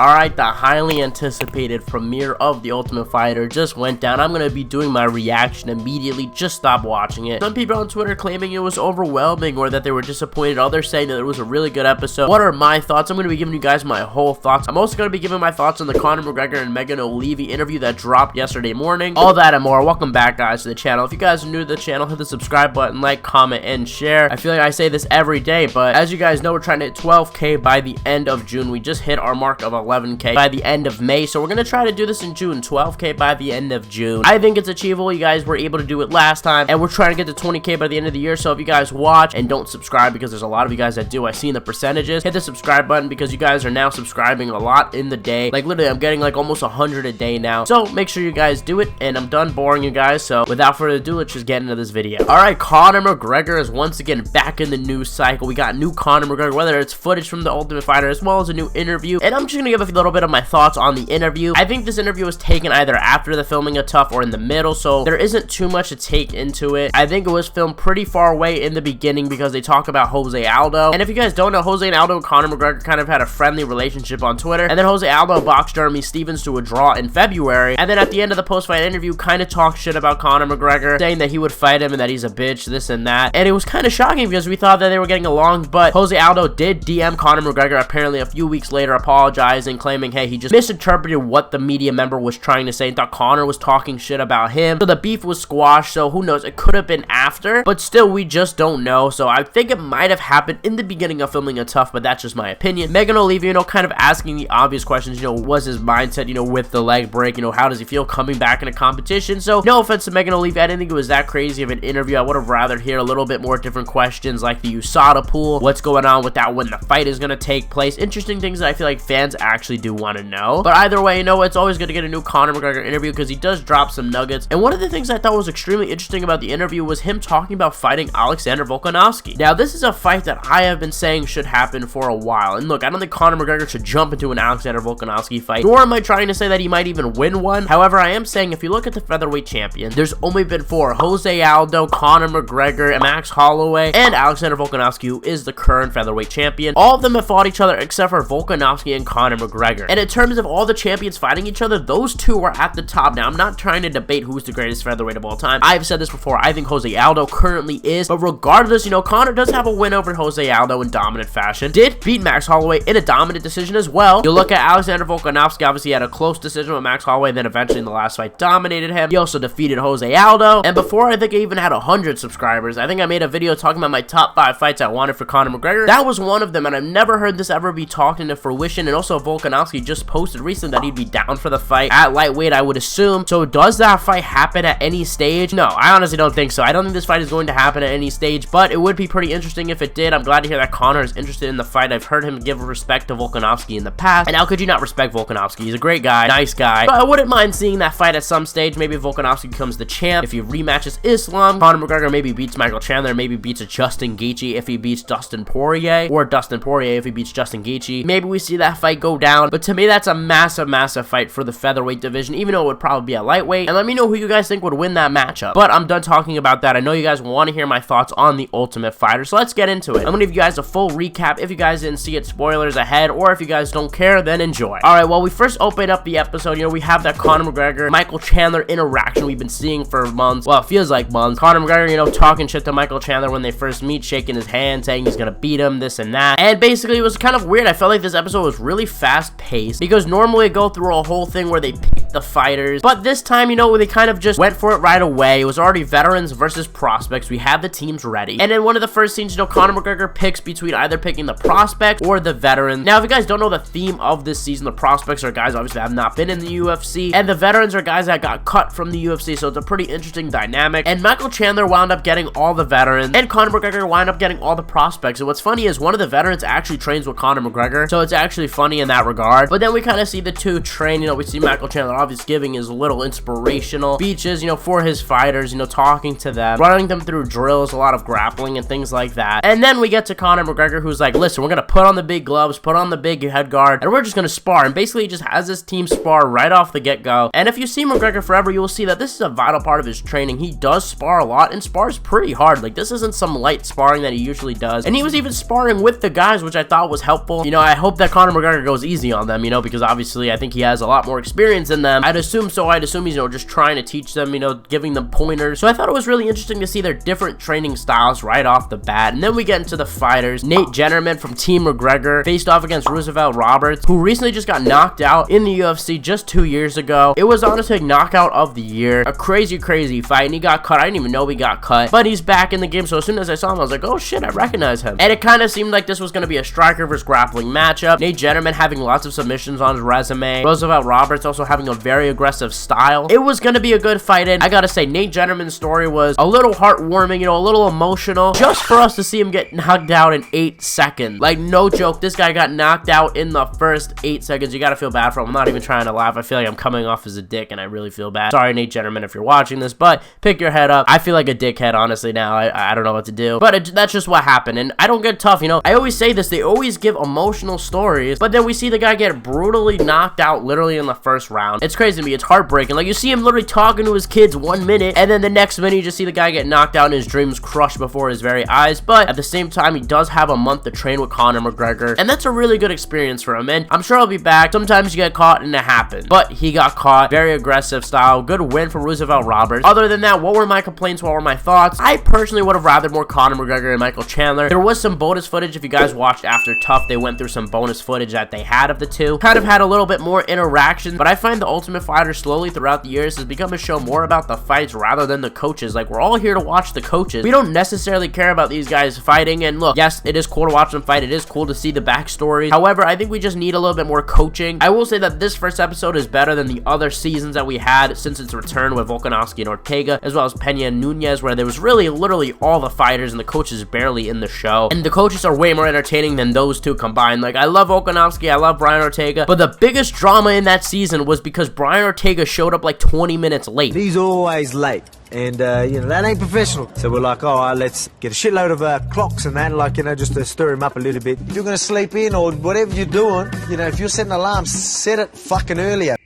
Alright, the highly anticipated premiere of The Ultimate Fighter just went down. I'm going to be doing my reaction immediately. Just stop watching it. Some people on Twitter claiming it was overwhelming or that they were disappointed. Others saying that it was a really good episode. What are my thoughts? I'm going to be giving you guys my whole thoughts. I'm also going to be giving my thoughts on the Conor McGregor and Olivi interview that dropped yesterday morning. All that and more. Welcome back, guys, to the channel. If you guys are new to the channel, hit the subscribe button, like, comment, and share. I feel like I say this every day, but as you guys know, we're trying to hit 12K by the end of June. We just hit our mark of 11K by the end of May, so we're gonna try to do this in June. 12K by the end of June. I think it's achievable. You guys were able to do it last time, and we're trying to get to 20K by the end of the year. So if you guys watch and don't subscribe, because there's a lot of you guys that do, I see in the percentages, hit the subscribe button because you guys are now subscribing a lot in the day. Like literally, I'm getting like almost 100 a day now, so make sure you guys do it. And I'm done boring you guys, so without further ado, let's just get into this video. All right, Conor McGregor is once again back in the news cycle. We got new Conor McGregor, whether it's footage from the Ultimate Fighter as well as a new interview, and I'm just gonna give a little bit of my thoughts on the interview. I think this interview was taken either after the filming of TUF or in the middle, so there isn't too much to take into it. I think it was filmed pretty far away in the beginning because they talk about Jose Aldo, and if you guys don't know, Jose Aldo and Conor McGregor kind of had a friendly relationship on Twitter, and then Jose Aldo boxed Jeremy Stephens to a draw in February, and then at the end of the post-fight interview kind of talked shit about Conor McGregor, saying that he would fight him and that he's a bitch, this and that, and it was kind of shocking because we thought that they were getting along, but Jose Aldo did DM Conor McGregor apparently a few weeks later, apologizing, claiming, hey, he just misinterpreted what the media member was trying to say and thought Conor was talking shit about him, so the beef was squashed. So who knows, it could have been after, but still we just don't know. So I think it might have happened in the beginning of filming a TUF, but that's just my opinion. McGregor and Olivi, kind of asking the obvious questions, what's his mindset, with the leg break, how does he feel coming back in a competition? So no offense to McGregor and Olivi, I didn't think it was that crazy of an interview. I would have rather hear a little bit more different questions like the USADA pool, what's going on with that, when the fight is going to take place, interesting things that I feel like fans actually do want to know. But either way, it's always good to get a new Conor McGregor interview because he does drop some nuggets. And one of the things I thought was extremely interesting about the interview was him talking about fighting Alexander Volkanovski. Now, this is a fight that I have been saying should happen for a while. And look, I don't think Conor McGregor should jump into an Alexander Volkanovski fight, nor am I trying to say that he might even win one. However, I am saying if you look at the featherweight champion, there's only been 4: Jose Aldo, Conor McGregor, and Max Holloway, and Alexander Volkanovski, who is the current featherweight champion. All of them have fought each other except for Volkanovski and Conor McGregor. And in terms of all the champions fighting each other, those two are at the top. Now, I'm not trying to debate who's the greatest featherweight of all time. I've said this before. I think Jose Aldo currently is, but regardless, Conor does have a win over Jose Aldo in dominant fashion. Did beat Max Holloway in a dominant decision as well. You look at Alexander Volkanovski, obviously had a close decision with Max Holloway, then eventually in the last fight dominated him. He also defeated Jose Aldo, and before I think I even had 100 subscribers, I think I made a video talking about my top 5 fights I wanted for Conor McGregor. That was one of them, and I've never heard this ever be talked into fruition. And also Volkanovski just posted recently that he'd be down for the fight at lightweight, I would assume. So does that fight happen at any stage? No, I honestly don't think so. I don't think this fight is going to happen at any stage, but it would be pretty interesting if it did. I'm glad to hear that Conor is interested in the fight. I've heard him give respect to Volkanovski in the past, and how could you not respect Volkanovski? He's a great guy, nice guy, but I wouldn't mind seeing that fight at some stage. Maybe if Volkanovski becomes the champ, if he rematches Islam, Conor McGregor maybe beats Michael Chandler, maybe beats a Justin Gaethje if he beats Dustin Poirier, or Dustin Poirier if he beats Justin Gaethje. Maybe we see that fight go down, but to me that's a massive fight for the featherweight division, even though it would probably be a lightweight. And let me know who you guys think would win that matchup. But I'm done talking about that. I know you guys want to hear my thoughts on the Ultimate Fighter, so let's get into it. I'm gonna give you guys a full recap if you guys didn't see it, spoilers ahead, or if you guys don't care, then enjoy. Alright, well, we first open up the episode, we have that Conor McGregor Michael Chandler interaction we've been seeing for months. Well, it feels like months. Conor McGregor, talking shit to Michael Chandler when they first meet, shaking his hand, saying he's gonna beat him, this and that. And basically it was kind of weird. I felt like this episode was really fast paced because normally I go through a whole thing where they pick the fighters, but this time, they kind of just went for it right away. It was already veterans versus prospects. We had the teams ready, and in one of the first scenes, Conor McGregor picks between either picking the prospect or the veterans. Now, if you guys don't know the theme of this season, the prospects are guys obviously have not been in the UFC, and the veterans are guys that got cut from the UFC, so it's a pretty interesting dynamic. And Michael Chandler wound up getting all the veterans, and Conor McGregor wound up getting all the prospects. And what's funny is one of the veterans actually trains with Conor McGregor, so it's actually funny in that regard. But then we kind of see the two train. We see Michael Chandler obviously giving his little inspirational speeches, you know, for his fighters, you know, talking to them, running them through drills, a lot of grappling and things like that. And then we get to Conor McGregor, who's like, listen, we're gonna put on the big gloves, put on the big head guard, and we're just gonna spar. And basically he just has his team spar right off the get-go. And if you see McGregor forever, you will see that this is a vital part of his training. He does spar a lot and spars pretty hard. Like, this isn't some light sparring that he usually does. And he was even sparring with the guys, which I thought was helpful. You know, I hope that Conor McGregor goes easy on them, you know, because obviously I think he has a lot more experience than them. I'd assume so. I'd assume he's, you know, just trying to teach them, you know, giving them pointers. So I thought it was really interesting to see their different training styles right off the bat. And then we get into the fighters. Nate Jennerman from Team McGregor faced off against Roosevelt Roberts, who recently just got knocked out in the UFC just 2 years ago. It was honestly knockout of the year. A crazy fight, and he got cut. I didn't even know he got cut, but he's back in the game. So as soon as I saw him, I was like, oh shit, I recognize him. And it kind of seemed like this was going to be a striker versus grappling matchup. Nate Jennerman having lots of submissions on his resume. Roosevelt Roberts also having a very aggressive style. It was going to be a good fight, and I gotta say, Nate Jennerman's story was a little heartwarming, you know, a little emotional, just for us to see him get knocked out in 8 seconds. Like, no joke, this guy got knocked out in the first 8 seconds. You gotta feel bad for him. I'm not even trying to laugh. I feel like I'm coming off as a dick, and I really feel bad. Sorry, Nate Jennerman, if you're watching this, but pick your head up. I feel like a dickhead, honestly, now. I don't know what to do, but that's just what happened. And I don't get tough, you know. I always say this, they always give emotional stories, but then we see the guy get brutally knocked out literally in the first round. It's crazy to me. It's heartbreaking. Like, you see him literally talking to his kids 1 minute, and then the next minute you just see the guy get knocked out and his dreams crushed before his very eyes. But at the same time, he does have a month to train with Conor McGregor, and that's a really good experience for him. And I'm sure he'll be back. Sometimes you get caught and it happens, but he got caught. Very aggressive style. Good win for Roosevelt Roberts. Other than that, what were my complaints? What were my thoughts? I personally would have rathered more Conor McGregor and Michael Chandler. There was some bonus footage. If you guys watched after TUF, they went through some bonus footage that they had of the two. Kind of had a little bit more interaction, but I find the Ultimate Fighter slowly throughout the years has become a show more about the fights rather than the coaches. Like, we're all here to watch the coaches. We don't necessarily care about these guys fighting. And look, yes, it is cool to watch them fight. It is cool to see the backstory. However, I think we just need a little bit more coaching. I will say that this first episode is better than the other seasons that we had since its return with Volkanovski and Ortega, as well as Pena and Nunez, where there was really literally all the fighters and the coaches barely in the show. And the coaches are way more entertaining than those two combined. Like, I love Volkanovski, I love Brian Ortega, but the biggest drama in that season was because Brian Ortega showed up like 20 minutes late. He's always late. And, you know, that ain't professional. So we're like, oh, let's get a shitload of clocks and that, like, you know, just to stir him up a little bit. If you're going to sleep in or whatever you're doing, you know, if you're setting alarms, set it fucking earlier.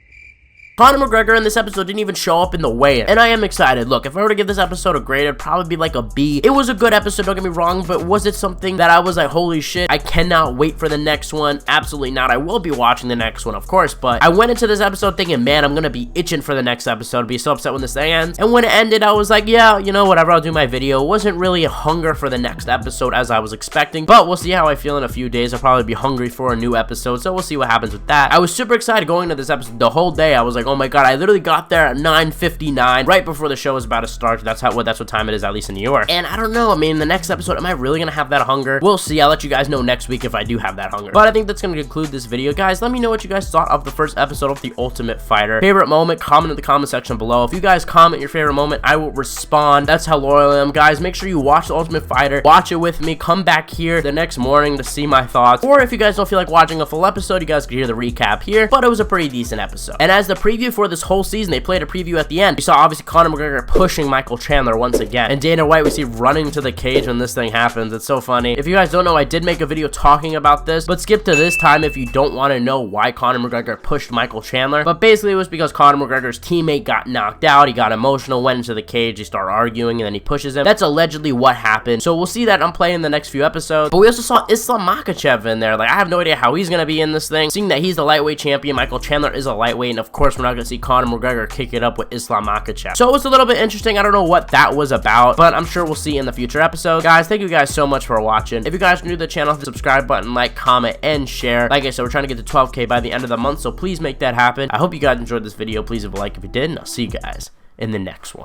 Conor McGregor in this episode didn't even show up in the weigh-in, and I am excited. Look, if I were to give this episode a grade, it'd probably be like a B. It was a good episode, don't get me wrong, but was it something that I was like, holy shit, I cannot wait for the next one? Absolutely not. I will be watching the next one, of course, but I went into this episode thinking, man, I'm gonna be itching for the next episode, be so upset when this thing ends. And when it ended, I was like, yeah, you know, whatever, I'll do my video. It wasn't really a hunger for the next episode as I was expecting, but we'll see how I feel in a few days. I'll probably be hungry for a new episode, so we'll see what happens with that. I was super excited going into this episode the whole day. I was like, oh my god, I literally got there at 9:59, right before the show was about to start. That's what time it is, at least in New York. And I don't know, I mean, the next episode, am I really gonna have that hunger? We'll see. I'll let you guys know next week if I do have that hunger. But I think that's gonna conclude this video, guys. Let me know what you guys thought of the first episode of The Ultimate Fighter. Favorite moment, comment in the comment section below. If you guys comment your favorite moment, I will respond. That's how loyal I am, guys. Make sure you watch The Ultimate Fighter, watch it with me, come back here the next morning to see my thoughts. Or if you guys don't feel like watching a full episode, you guys can hear the recap here. But it was a pretty decent episode. And as the preview for this whole season, they played a preview at the end. We saw obviously Conor McGregor pushing Michael Chandler once again, and Dana White we see running to the cage when this thing happens. It's so funny. If you guys don't know, I did make a video talking about this, but skip to this time if you don't want to know why Conor McGregor pushed Michael Chandler. But basically it was because Conor McGregor's teammate got knocked out, he got emotional, went into the cage, he started arguing, and then he pushes him. That's allegedly what happened. So we'll see that on play in the next few episodes. But we also saw Islam Makhachev in there. Like, I have no idea how he's gonna be in this thing. Seeing that he's the lightweight champion, Michael Chandler is a lightweight, and of course we're not gonna see Conor McGregor kick it up with Islam Makhachev. So it was a little bit interesting. I don't know what that was about, but I'm sure we'll see in the future episodes. Guys, thank you guys so much for watching. If you guys are new to the channel, hit the subscribe button, like, comment, and share. Like I said, we're trying to get to 12K by the end of the month, so please make that happen. I hope you guys enjoyed this video. Please leave a like if you did, and I'll see you guys in the next one.